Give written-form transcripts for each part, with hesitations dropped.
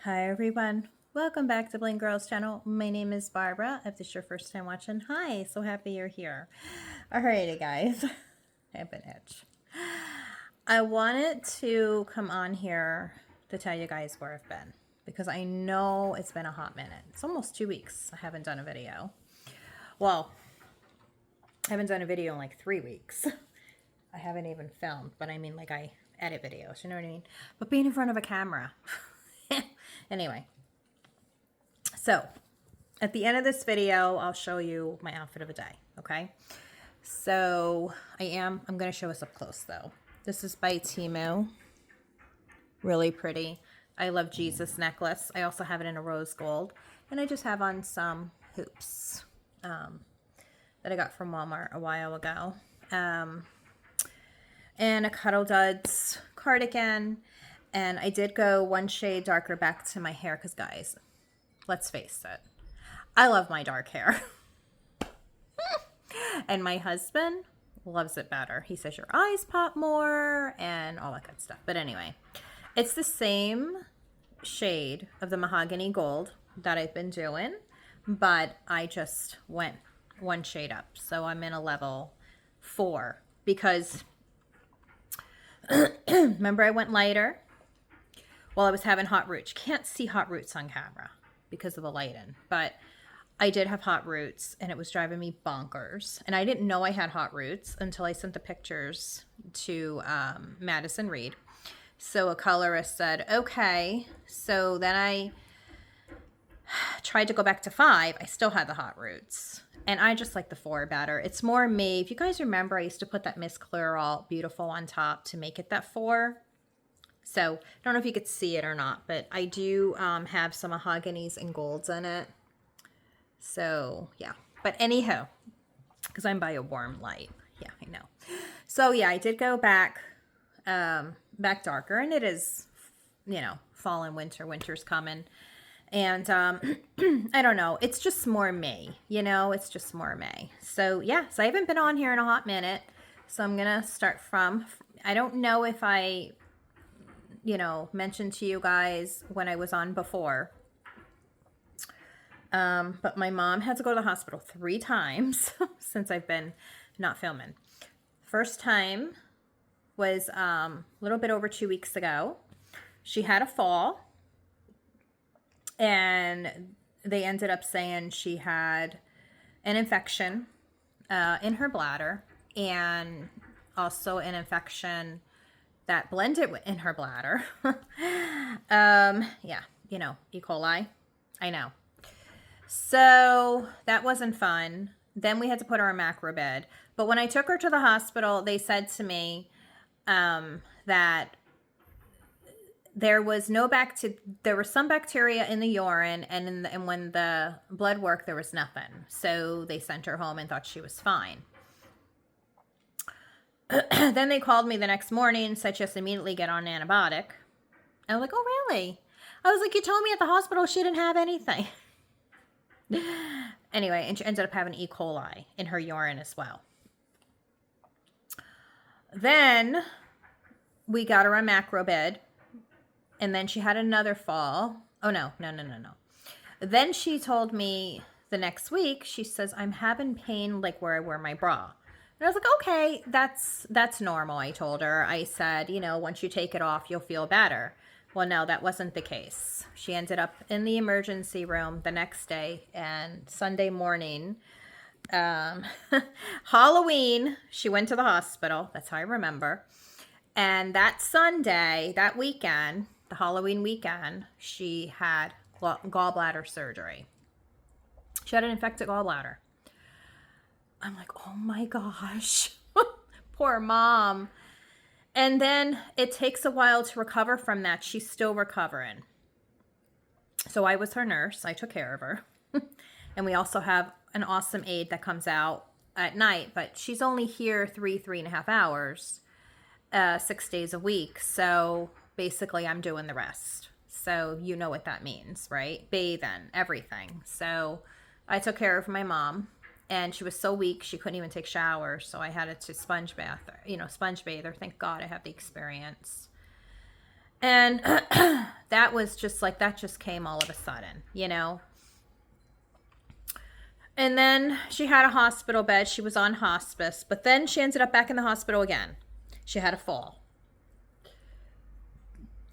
Hi everyone, welcome back to Bling Girls channel. My name is Barbara. If this is your first time watching, hi, so happy you're here. Alrighty guys, I have an itch. I wanted to come on here to tell you guys where I've been because I know it's been a hot minute. It's almost 2 weeks I haven't done a video. Well, I haven't done a video in like 3 weeks. I haven't even filmed, but I mean like I edit videos, you know what I mean? But being in front of a camera. Anyway, so at the end of this video, I'll show you my outfit of the day, okay? So I'm going to show us up close though. This is by Temu. Really pretty. I love Jesus necklace. I also have it in a rose gold. And I just have on some hoops that I got from Walmart a while ago. And a Cuddle Duds cardigan. And I did go one shade darker back to my hair because, guys, let's face it, I love my dark hair. And my husband loves it better. He says your eyes pop more and all that good stuff. But anyway, it's the same shade of the mahogany gold that I've been doing, but I just went one shade up. So I'm in a level 4 because remember I went lighter? Well, I was having hot roots. You can't see hot roots on camera because of the lighting, but I did have hot roots and it was driving me bonkers. And I didn't know I had hot roots until I sent the pictures to Madison Reed. So a colorist said, okay. So then I tried to go back to 5. I still had the hot roots. And I just like the 4 better. It's more me. If you guys remember, I used to put that Miss Clairol Beautiful on top to make it that 4. So I don't know if you could see it or not, but I do have some mahoganies and golds in it. So yeah, but anyhow, because I'm by a warm light. Yeah, I know. So yeah, I did go back darker, and it is, you know, fall and winter. Winter's coming. And I don't know. It's just more me, you know, it's just more me. So yeah, so I haven't been on here in a hot minute. So I'm going to start from, I don't know if I, you know, mentioned to you guys when I was on before. But my mom had to go to the hospital 3 times since I've been not filming. First time was a little bit over 2 weeks ago. She had a fall. And they ended up saying she had an infection in her bladder and also an infection that blended in her bladder. Yeah, you know, E. coli. I know. So that wasn't fun. Then we had to put her in macro bed. But when I took her to the hospital, they said to me that there was some bacteria in the urine, and when the blood worked, there was nothing. So they sent her home and thought she was fine. Then they called me the next morning and said just immediately get on an antibiotic. I was like, oh, really? I was like, you told me at the hospital she didn't have anything. Anyway, and she ended up having E. coli in her urine as well. Then we got her on macro bed. And then she had another fall. Oh, no. Then she told me the next week, she says, I'm having pain like where I wear my bra. And I was like, okay, that's normal, I told her. I said, you know, once you take it off, you'll feel better. Well, no, that wasn't the case. She ended up in the emergency room the next day, and Sunday morning, Halloween, she went to the hospital. That's how I remember. And that Sunday, that weekend, the Halloween weekend, she had gallbladder surgery. She had an infected gallbladder. I'm like, oh my gosh, poor mom. And then it takes a while to recover from that. She's still recovering. So I was her nurse. I took care of her. And we also have an awesome aide that comes out at night, but she's only here 3.5 hours, 6 days a week. So basically I'm doing the rest. So you know what that means, right? Bathing, everything. So I took care of my mom, and she was so weak she couldn't even take showers. So I had to sponge bathe her. Thank God I have the experience. And that was just like, that just came all of a sudden, you know? And then she had a hospital bed. She was on hospice, but then she ended up back in the hospital again. She had a fall.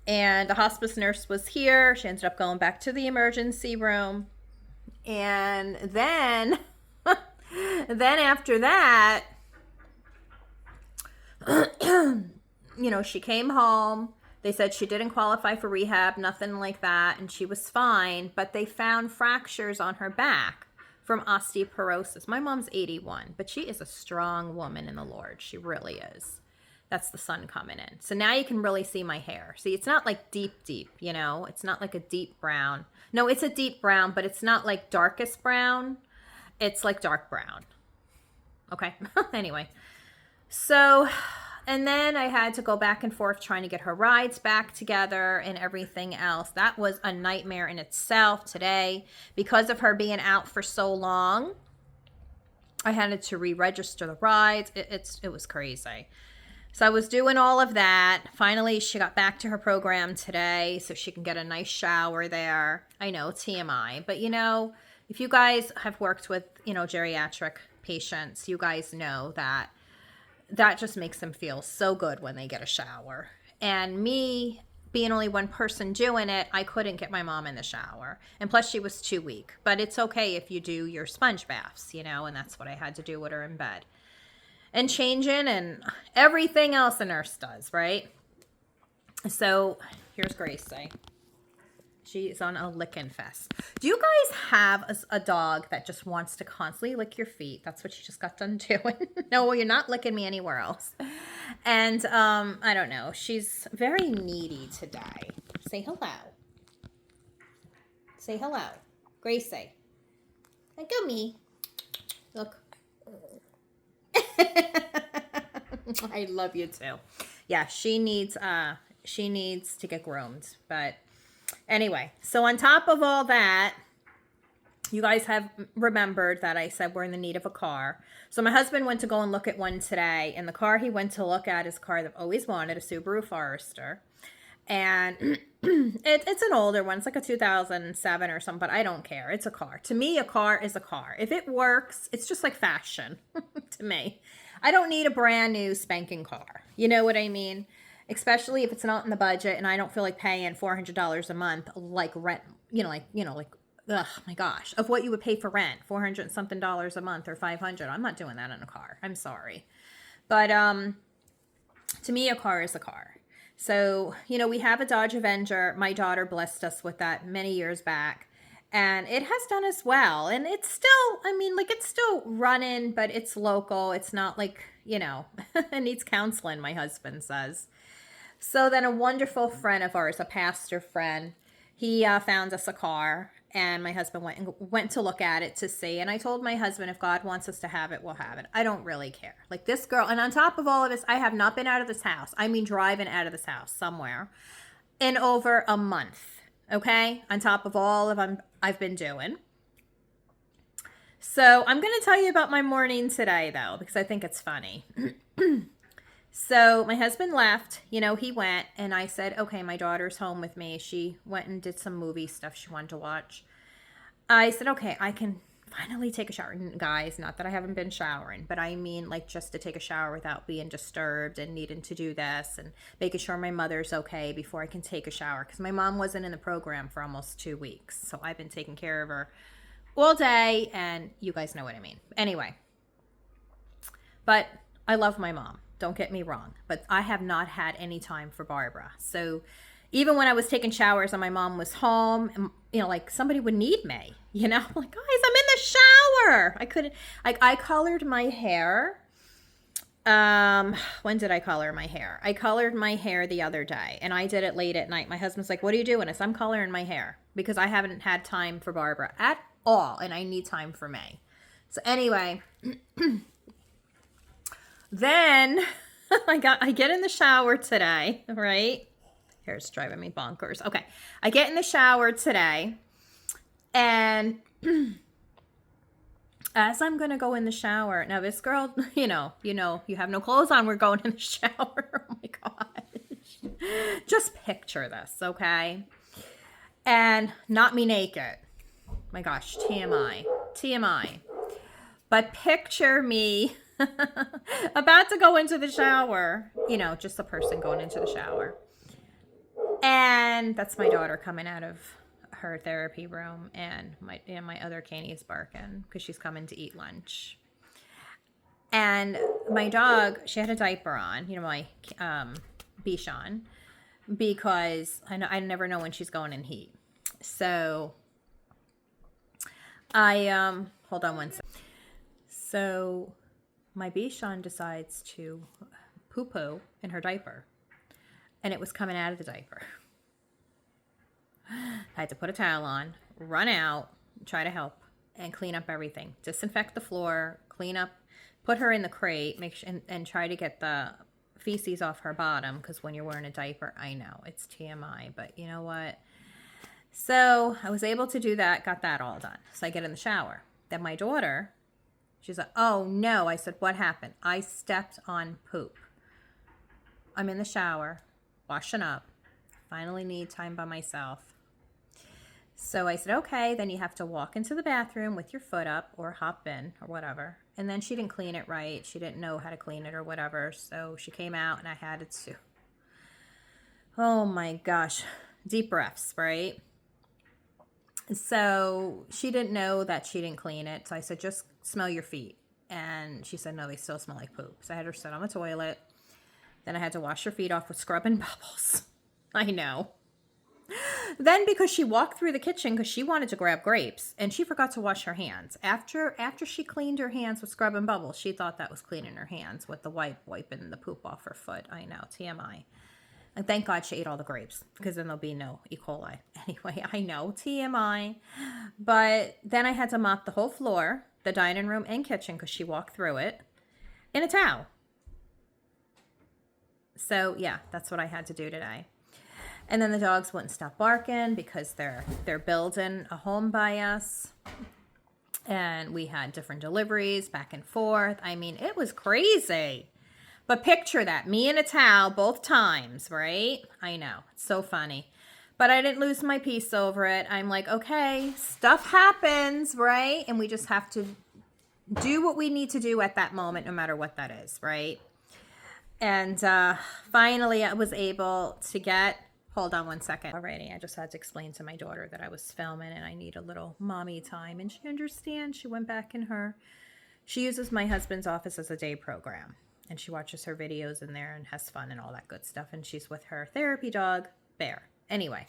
And the hospice nurse was here. She ended up going back to the emergency room. And then, then after that, you know, she came home. They said she didn't qualify for rehab, nothing like that, and she was fine, but they found fractures on her back from osteoporosis. My mom's 81, but she is a strong woman in the Lord. She really is. That's the sun coming in. So now you can really see my hair. See, it's not like deep, you know? It's not like a deep brown. No, it's a deep brown, but it's not like darkest brown. It's like dark brown. Okay? Anyway. So, and then I had to go back and forth trying to get her rides back together and everything else. That was a nightmare in itself today. Because of her being out for so long, I had to re-register the rides. It was crazy. So I was doing all of that. Finally, she got back to her program today so she can get a nice shower there. I know, TMI. But, you know, if you guys have worked with, you know, geriatric patients, you guys know that that just makes them feel so good when they get a shower. And me being only one person doing it, I couldn't get my mom in the shower. And plus she was too weak. But it's okay if you do your sponge baths, you know, and that's what I had to do with her in bed. And changing and everything else a nurse does, right? So here's Gracie. She's on a licking fest. Do you guys have a dog that just wants to constantly lick your feet? That's what she just got done doing. No, you're not licking me anywhere else. And I don't know. She's very needy today. Say hello. Say hello. Gracie. Like, go me. Look. I love you too. Yeah, she needs to get groomed. But anyway, so on top of all that, you guys have remembered that I said we're in the need of a car. So my husband went to go and look at one today, and the car he went to look at is a car that I've always wanted, a Subaru Forester. And it's an older one. It's like a 2007 or something, but I don't care. It's a car. To me, a car is a car. If it works, it's just like fashion to me. I don't need a brand new spanking car. You know what I mean? Especially if it's not in the budget and I don't feel like paying $400 a month, like rent, oh my gosh, of what you would pay for rent, 400 and something dollars a month or 500. I'm not doing that in a car. I'm sorry. But to me, a car is a car. So, you know, we have a Dodge Avenger. My daughter blessed us with that many years back. And it has done us well. And it's still, I mean, like, it's still running, but it's local. It's not like, you know, it needs counseling, my husband says. So then a wonderful friend of ours, a pastor friend, he found us a car. And my husband went to look at it to see. And I told my husband, if God wants us to have it, we'll have it. I don't really care. Like this girl, and on top of all of this, I have not been out of this house. I mean, driving out of this house somewhere in over a month. Okay? On top of all of I've been doing. So I'm going to tell you about my morning today, though, because I think it's funny. So my husband left, you know, he went, and I said, okay, my daughter's home with me. She went and did some movie stuff she wanted to watch. I said, okay, I can finally take a shower. And guys, not that I haven't been showering, but I mean like just to take a shower without being disturbed and needing to do this and making sure my mother's okay before I can take a shower. Because my mom wasn't in the program for almost 2 weeks. So I've been taking care of her all day, and you guys know what I mean. Anyway, but I love my mom. Don't get me wrong, but I have not had any time for Barbara. So even when I was taking showers and my mom was home, you know, like somebody would need me, you know, like, guys, I'm in the shower. I couldn't, like, I colored my hair. When did I color my hair? I colored my hair the other day, and I did it late at night. My husband's like, what are you doing? I said, I'm coloring my hair because I haven't had time for Barbara at all, and I need time for May. So anyway, then I get in the shower today, right? Here, it's driving me bonkers. Okay, I get in the shower today, and as I'm gonna go in the shower, now this girl, you have no clothes on. We're going in the shower. Oh my gosh. Just picture this, okay? And not me naked. My gosh, TMI. TMI. But picture me about to go into the shower. You know, just a person going into the shower. And that's my daughter coming out of her therapy room, and my other Caney is barking because she's coming to eat lunch. And my dog, she had a diaper on, you know, my Bichon, because I never know when she's going in heat. So I hold on one second. So my Bichon decides to poo-poo in her diaper, and it was coming out of the diaper. I had to put a towel on, run out, try to help, and clean up everything. Disinfect the floor, clean up, put her in the crate, make sure, and try to get the feces off her bottom, because when you're wearing a diaper, I know, it's TMI, but you know what? So I was able to do that, got that all done. So I get in the shower. Then my daughter, she's like, oh no. I said, what happened? I stepped on poop. I'm in the shower, washing up, finally need time by myself. So I said, okay, then you have to walk into the bathroom with your foot up or hop in or whatever. And then she didn't clean it right. She didn't know how to clean it or whatever. So she came out and I had to, oh my gosh, deep breaths, right? So she didn't know that she didn't clean it. So I said, just smell your feet. And she said, no, they still smell like poop. So I had her sit on the toilet. Then I had to wash her feet off with scrub and bubbles. I know. Then because she walked through the kitchen because she wanted to grab grapes and she forgot to wash her hands. After she cleaned her hands with scrub and bubbles, she thought that was cleaning her hands with the wiping the poop off her foot. I know, TMI. And thank God she ate all the grapes because then there'll be no E. coli. Anyway, I know, TMI. But then I had to mop the whole floor, the dining room and kitchen because she walked through it in a towel. So yeah, that's what I had to do today. And then the dogs wouldn't stop barking because they're building a home by us. And we had different deliveries back and forth. I mean, it was crazy. But picture that, me in a towel both times, right? I know, it's so funny. But I didn't lose my peace over it. I'm like, okay, stuff happens, right? And we just have to do what we need to do at that moment, no matter what that is, right? And finally, I was able to get, hold on one second. Alrighty, I just had to explain to my daughter that I was filming and I need a little mommy time. And she understands. She went back in her, she uses my husband's office as a day program. And she watches her videos in there and has fun and all that good stuff. And she's with her therapy dog, Bear. Anyway.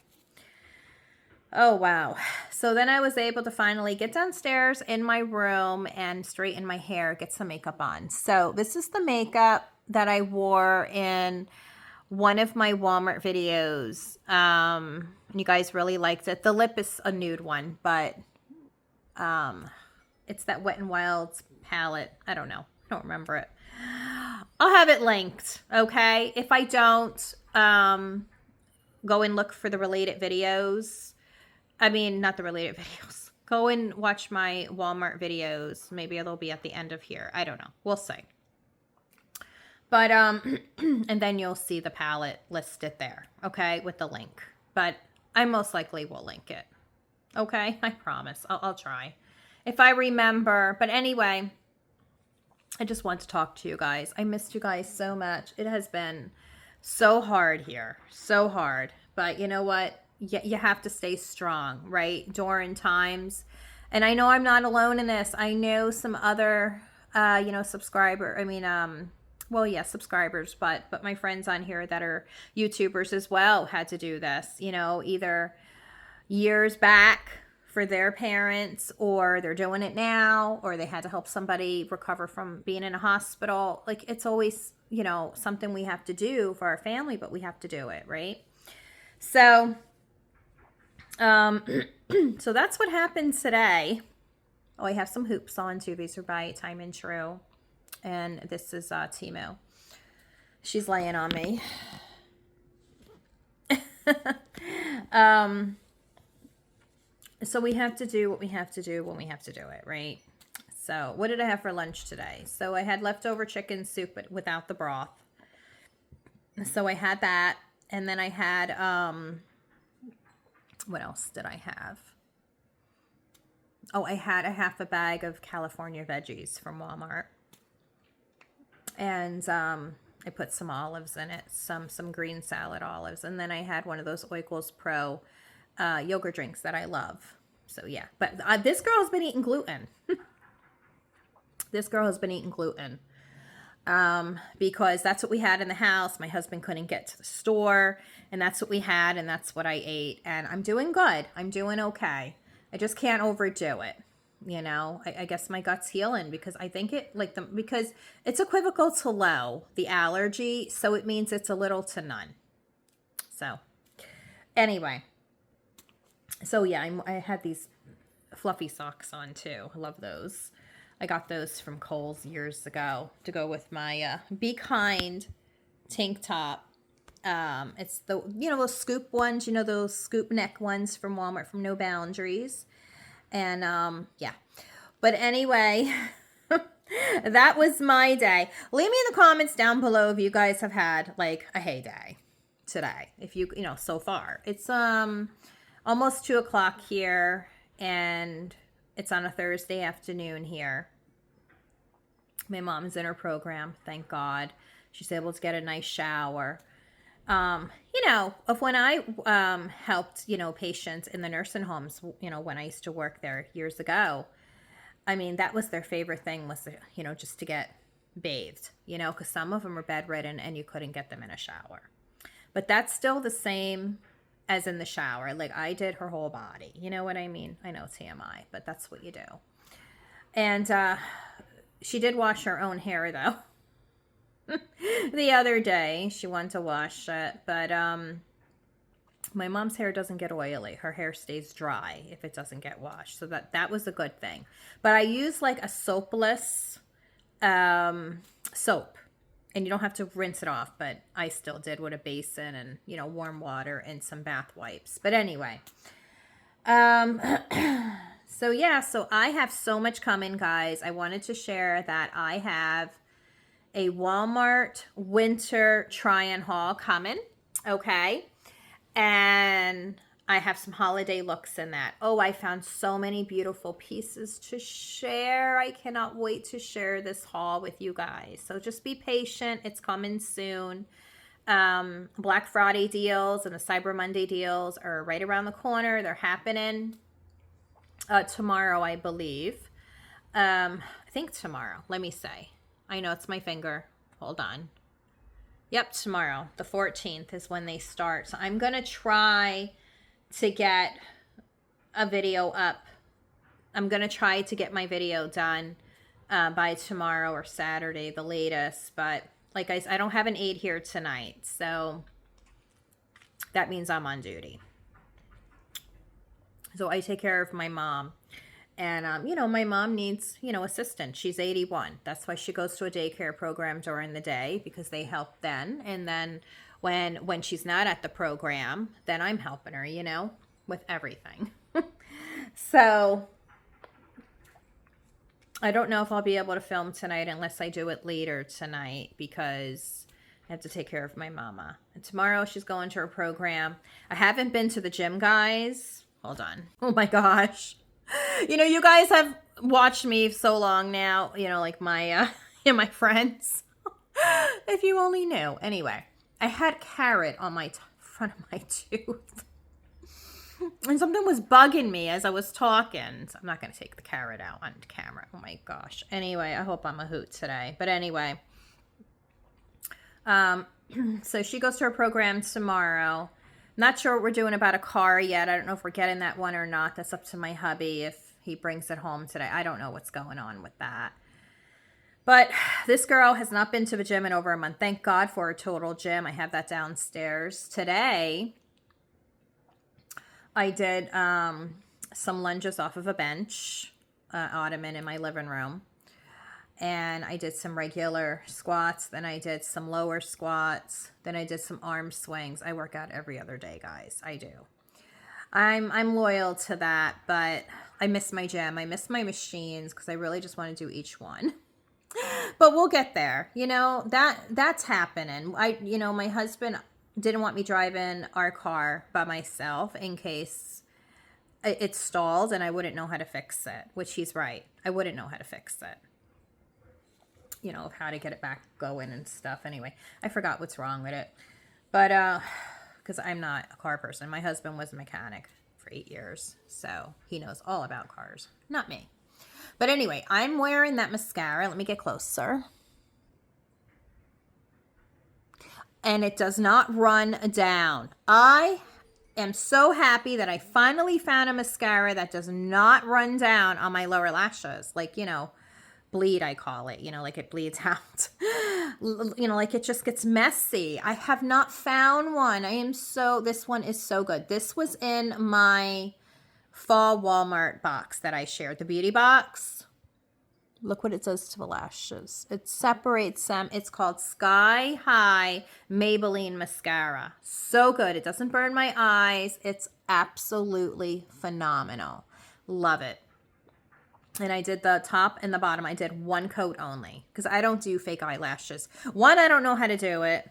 Oh, wow. So then I was able to finally get downstairs in my room and straighten my hair, get some makeup on. So this is the makeup that I wore in one of my Walmart videos. You guys really liked it. The lip is a nude one, but it's that Wet n Wild's palette. I don't know. I don't remember it. I'll have it linked, okay? If I don't, go and look for the related videos. I mean, not the related videos. Go and watch my Walmart videos. Maybe it'll be at the end of here. I don't know. We'll see. But, and then you'll see the palette listed there, okay, with the link. But I most likely will link it, okay? I promise. I'll try. If I remember. But anyway, I just want to talk to you guys. I missed you guys so much. It has been so hard here. So hard. But you know what? You have to stay strong, right? During times. And I know I'm not alone in this. I know some other, subscribers, but my friends on here that are YouTubers as well had to do this, either years back for their parents, or they're doing it now, or they had to help somebody recover from being in a hospital. Like, it's always, something we have to do for our family, but we have to do it, right? So, so that's what happened today. Oh, I have some hoops on too. These are by Time and True. And this is Timo. She's laying on me. So we have to do what we have to do when we have to do it, right? So what did I have for lunch today? So I had leftover chicken soup but without the broth. So I had that. And then I had, what else did I have? Oh, I had a half a bag of California veggies from Walmart. And I put some olives in it, some green salad olives. And then I had one of those Oikos Pro yogurt drinks that I love. So yeah, but this girl has been eating gluten. This girl has been eating gluten. Because that's what we had in the house. My husband couldn't get to the store, and that's what we had, and that's what I ate. And I'm doing good. I'm doing okay. I just can't overdo it. You know, I guess my gut's healing because I think it because it's equivocal to low, the allergy. So it means it's a little to none. So anyway, so yeah, I had these fluffy socks on too. I love those. I got those from Kohl's years ago to go with my Be Kind tank top. It's the, those scoop ones, those scoop neck ones from Walmart from No Boundaries. And yeah. But anyway, that was my day. Leave me in the comments down below if you guys have had like a heyday today. If you so far. It's almost 2 o'clock here, and it's on a Thursday afternoon here. My mom's in her program, thank God. She's able to get a nice shower. Of when I helped, patients in the nursing homes, when I used to work there years ago, I mean, that was their favorite thing was, just to get bathed, because some of them were bedridden and you couldn't get them in a shower. But that's still the same as in the shower. Like, I did her whole body. You know what I mean? I know TMI, but that's what you do. And she did wash her own hair, though. The other day, she wanted to wash it, but my mom's hair doesn't get oily. Her hair stays dry if it doesn't get washed. So that was a good thing. But I use like a soapless soap. And you don't have to rinse it off, but I still did with a basin and, warm water and some bath wipes. But anyway, so yeah, so I have so much coming, guys. I wanted to share that I have a Walmart winter try-on haul coming, okay? And I have some holiday looks in that. Oh, I found so many beautiful pieces to share. I cannot wait to share this haul with you guys. So just be patient. It's coming soon. Black Friday deals and the Cyber Monday deals are right around the corner. They're happening tomorrow, I believe. I think tomorrow. Let me say. I know it's my finger. Hold on. Yep, tomorrow. The 14th is when they start. So I'm going to try to get a video up. I'm going to try to get my video done by tomorrow or Saturday, the latest. But like I said, I don't have an aide here tonight. So that means I'm on duty. So I take care of my mom. And, my mom needs, assistance. She's 81. That's why she goes to a daycare program during the day because they help then. And then when she's not at the program, then I'm helping her, with everything. So I don't know if I'll be able to film tonight unless I do it later tonight because I have to take care of my mama. And tomorrow she's going to her program. I haven't been to the gym, guys. Hold on. Oh my gosh. You guys have watched me so long now, like my, my friends, if you only knew. Anyway, I had carrot on my front of my tooth and something was bugging me as I was talking. So I'm not going to take the carrot out on camera. Oh my gosh. Anyway, I hope I'm a hoot today. But anyway, so she goes to her program tomorrow. Not sure what we're doing about a car yet. I don't know if we're getting that one or not. That's up to my hubby if he brings it home today. I don't know what's going on with that. But this girl has not been to the gym in over a month. Thank God for a total gym. I have that downstairs. Today, I did some lunges off of a bench, ottoman in my living room. And I did some regular squats. Then I did some lower squats. Then I did some arm swings. I work out every other day, guys. I do. I'm loyal to that, but I miss my gym. I miss my machines because I really just want to do each one. But we'll get there. That's happening. My husband, didn't want me driving our car by myself in case it stalled and I wouldn't know how to fix it, which he's right. I wouldn't know how to fix it. You know, of how to get it back going and stuff. Anyway, I forgot what's wrong with it. But, because I'm not a car person. My husband was a mechanic for 8 years, so he knows all about cars. Not me. But anyway, I'm wearing that mascara. Let me get closer. And it does not run down. I am so happy that I finally found a mascara that does not run down on my lower lashes. Like, you know, bleed, I call it. You know, like it bleeds out. You know, like it just gets messy. I have not found one. This one is so good. This was in my fall Walmart box that I shared, the beauty box. Look what it does to the lashes. It separates them. It's called Sky High Maybelline Mascara. So good. It doesn't burn my eyes. It's absolutely phenomenal. Love it. And I did the top and the bottom. I did one coat only because I don't do fake eyelashes. One, I don't know how to do it.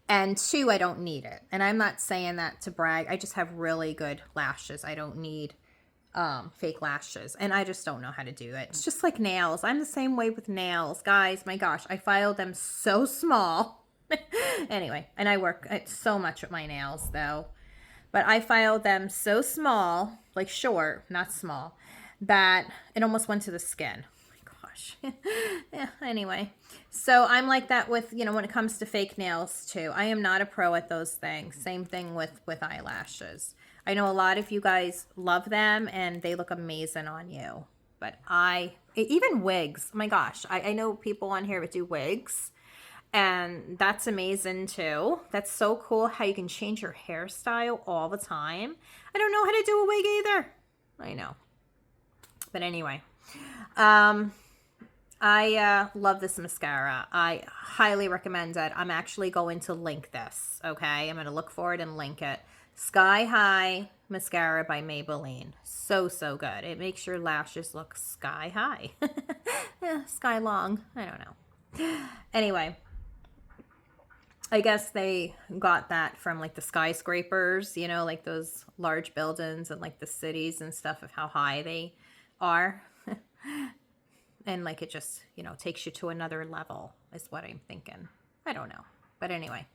And two, I don't need it. And I'm not saying that to brag. I just have really good lashes. I don't need fake lashes, and I just don't know how to do it. It's just like nails. I'm the same way with nails, guys. My gosh, I filed them so small. Anyway, and I work so much with my nails though, but I filed them so small, like short, not small, that it almost went to the skin. Oh my gosh. Yeah, anyway, so I'm like that with, you know, when it comes to fake nails too. I am not a pro at those things. Same thing with eyelashes. I know a lot of you guys love them and they look amazing on you. But even wigs, oh my gosh, I know people on here that do wigs and that's amazing too. That's so cool how you can change your hairstyle all the time. I don't know how to do a wig either. I know. But anyway, I love this mascara. I highly recommend it. I'm actually going to link this, okay? I'm going to look for it and link it. Sky High Mascara by Maybelline. So, so good. It makes your lashes look sky high. Yeah, sky long. I don't know. Anyway, I guess they got that from like the skyscrapers, you know, like those large buildings and like the cities and stuff of how high they are. And like it just, you know, takes you to another level is what I'm thinking. I don't know. But anyway.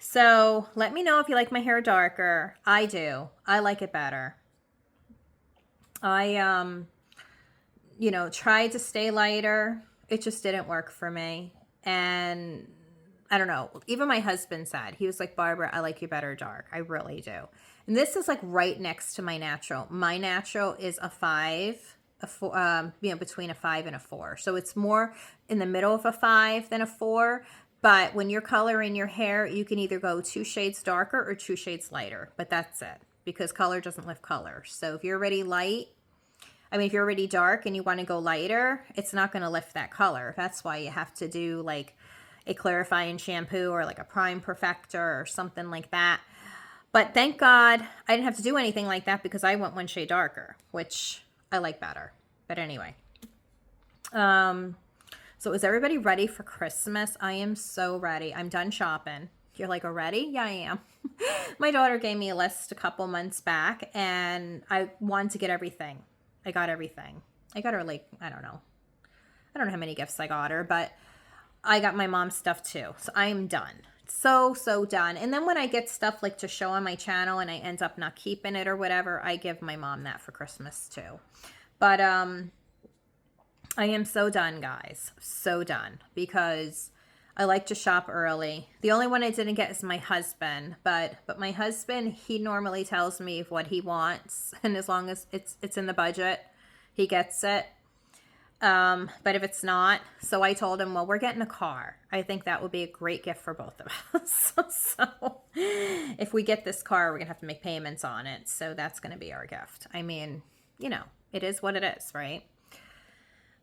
So let me know if you like my hair darker. I do. I like it better. I, you know, tried to stay lighter. It just didn't work for me. And I don't know. Even my husband said, he was like, Barbara, I like you better dark. I really do. And this is like right next to my natural. My natural is a 5. You know, between a 5 and a 4. So it's more in the middle of a 5 than a 4. But when you're coloring your hair, you can either go 2 shades darker or 2 shades lighter. But that's it, because color doesn't lift color. So if you're already light, I mean, if you're already dark and you want to go lighter, it's not going to lift that color. That's why you have to do like a clarifying shampoo or like a prime perfector or something like that. But thank God I didn't have to do anything like that because I went 1 shade darker, which I like better. But anyway. So is everybody ready for Christmas? I am so ready. I'm done shopping. You're like, already? Yeah, I am. My daughter gave me a list a couple months back and I wanted to get everything. I got everything. I got her like, I don't know how many gifts I got her, but I got my mom's stuff too. So I am done. So done. And then when I get stuff like to show on my channel and I end up not keeping it or whatever, I give my mom that for Christmas too. But I am so done, guys. So done. Because I like to shop early. The only one I didn't get is my husband. But my husband, he normally tells me what he wants. And as long as it's in the budget, he gets it. But if it's not, so I told him, well, we're getting a car. I think that would be a great gift for both of us. So if we get this car, we're going to have to make payments on it. So that's going to be our gift. I mean, you know, it is what it is, right?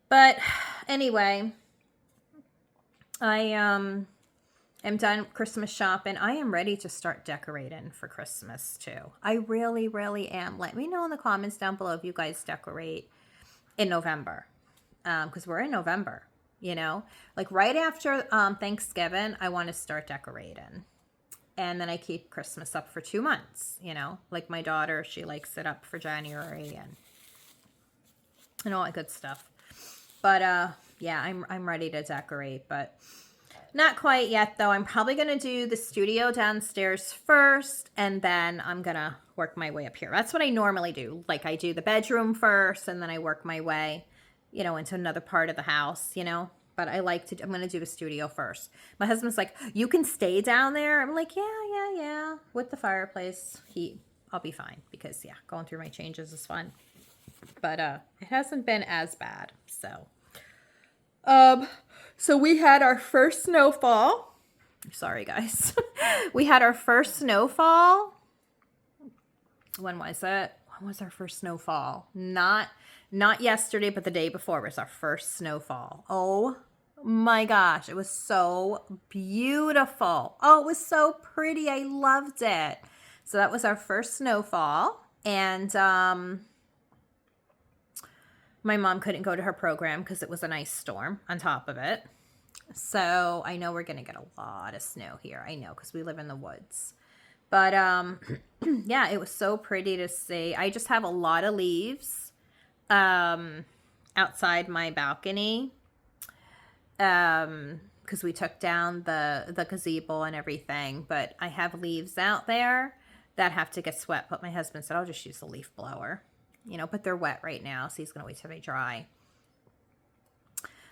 But anyway, I am done Christmas shopping. I am ready to start decorating for Christmas too. I really, really am. Let me know in the comments down below if you guys decorate in November. Because we're in November, you know. Like right after Thanksgiving, I want to start decorating. and then I keep Christmas up for 2 months, you know, like my daughter, she likes it up for January and all that good stuff. But yeah, I'm ready to decorate, but not quite yet though. I'm probably going to do the studio downstairs first, and then I'm going to work my way up here. That's what I normally do. Like I do the bedroom first, and then I work my way, you know, into another part of the house, you know. But I like to, I'm going to do the studio first. My husband's like, you can stay down there. I'm like, yeah. With the fireplace heat, I'll be fine. Because yeah, going through my changes is fun. But it hasn't been as bad. So we had our first snowfall. Sorry, guys. We had our first snowfall. When was it? When was our first snowfall? Not yesterday, but the day before was our first snowfall. Oh my gosh, it was so beautiful. Oh, it was so pretty. I loved it. So that was our first snowfall. And my mom couldn't go to her program because it was an ice storm on top of it. So I know we're going to get a lot of snow here. I know, because we live in the woods. But yeah, it was so pretty to see. I just have a lot of leaves outside my balcony because we took down the gazebo and everything. But I have leaves out there that have to get swept. But my husband said, I'll just use the leaf blower. You know, but they're wet right now, so he's going to wait till they dry.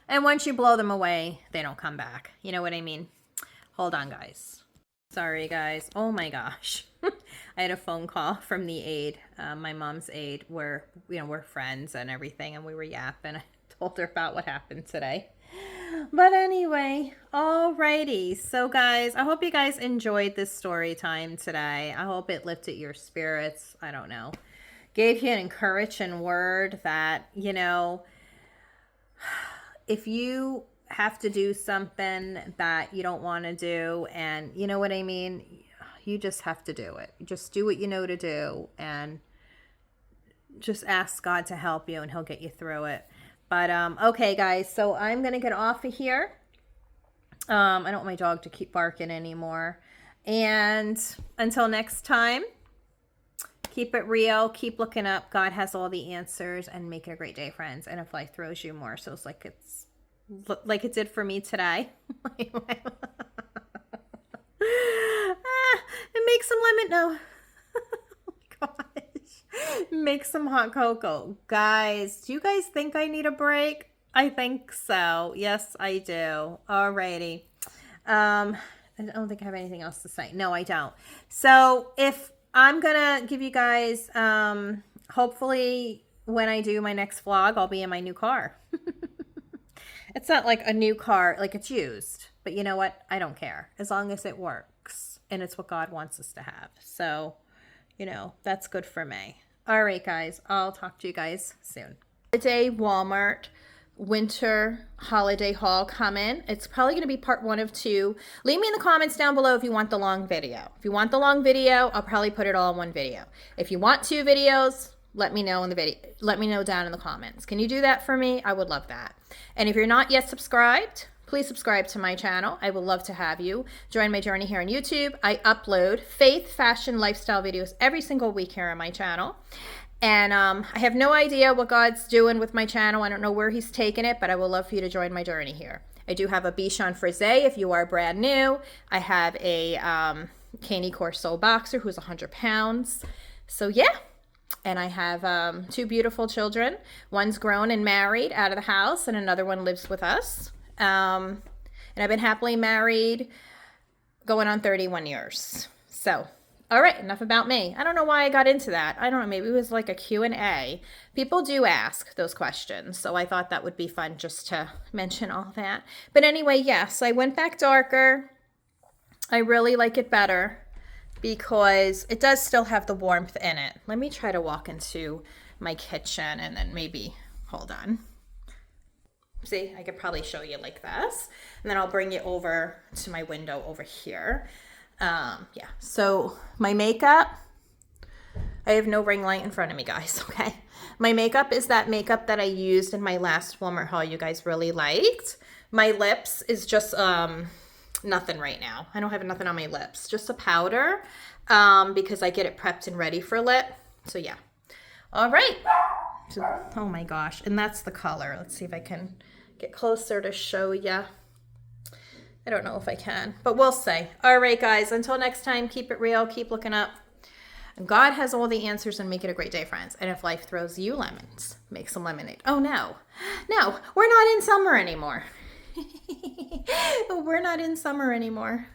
And once you blow them away, they don't come back. You know what I mean? Hold on, guys. Sorry, guys. Oh, my gosh. I had a phone call from the aide, my mom's aide. We're friends and everything, and we were yapping. I told her about what happened today. But anyway, alrighty. So, guys, I hope you guys enjoyed this story time today. I hope it lifted your spirits. I don't know. Gave you an encouraging word that, you know, if you have to do something that you don't want to do, and you know what I mean, you just have to do it. Just do what you know to do, and just ask God to help you, and he'll get you through it. But okay, guys, so I'm gonna get off of here. I don't want my dog to keep barking anymore, and until next time, keep it real, keep looking up. God has all the answers, and make it a great day, friends. And if life throws you more, so it's like it did for me today. It makes some lemon. No. Oh my gosh. Make some hot cocoa. Guys, do you guys think I need a break? I think so. Yes, I do. Alrighty. I don't think I have anything else to say. No, I don't. So if I'm going to give you guys, hopefully when I do my next vlog, I'll be in my new car. It's not like a new car, like it's used. But you know what? I don't care. As long as it works. And it's what God wants us to have. So, you know, that's good for me. All right, guys. I'll talk to you guys soon. Today, Walmart winter holiday haul coming. It's probably going to be part 1 of 2. Leave me in the comments down below if you want the long video. If you want the long video, I'll probably put it all in one video. If you want 2 videos, let me know in the video. Let me know down in the comments. Can you do that for me? I would love that. And if you're not yet subscribed, please subscribe to my channel. I would love to have you join my journey here on YouTube. I upload faith, fashion, lifestyle videos every single week here on my channel. And I have no idea what God's doing with my channel. I don't know where he's taking it, but I would love for you to join my journey here. I do have a Bichon Frise if you are brand new. I have a Caney Corso boxer who's 100 pounds. So yeah. And I have 2 beautiful children. One's grown and married out of the house, and another one lives with us. And I've been happily married going on 31 years. So, all right, enough about me. I don't know why I got into that. I don't know, maybe it was like a Q&A. People do ask those questions, so I thought that would be fun just to mention all that. But anyway, yes, I went back darker. I really like it better because it does still have the warmth in it. Let me try to walk into my kitchen and then maybe, hold on. See, I could probably show you like this. And then I'll bring you over to my window over here. Yeah, so my makeup, I have no ring light in front of me, guys, okay? My makeup is that makeup that I used in my last Walmart haul you guys really liked. My lips is just nothing right now. I don't have nothing on my lips, just a powder because I get it prepped and ready for lip. So yeah. All right. So, oh my gosh. And that's the color. Let's see if I can get closer to show you. I don't know if I can, but we'll see. All right, guys. Until next time, keep it real. Keep looking up. God has all the answers, and make it a great day, friends. And if life throws you lemons, make some lemonade. Oh, no. No, we're not in summer anymore. We're not in summer anymore.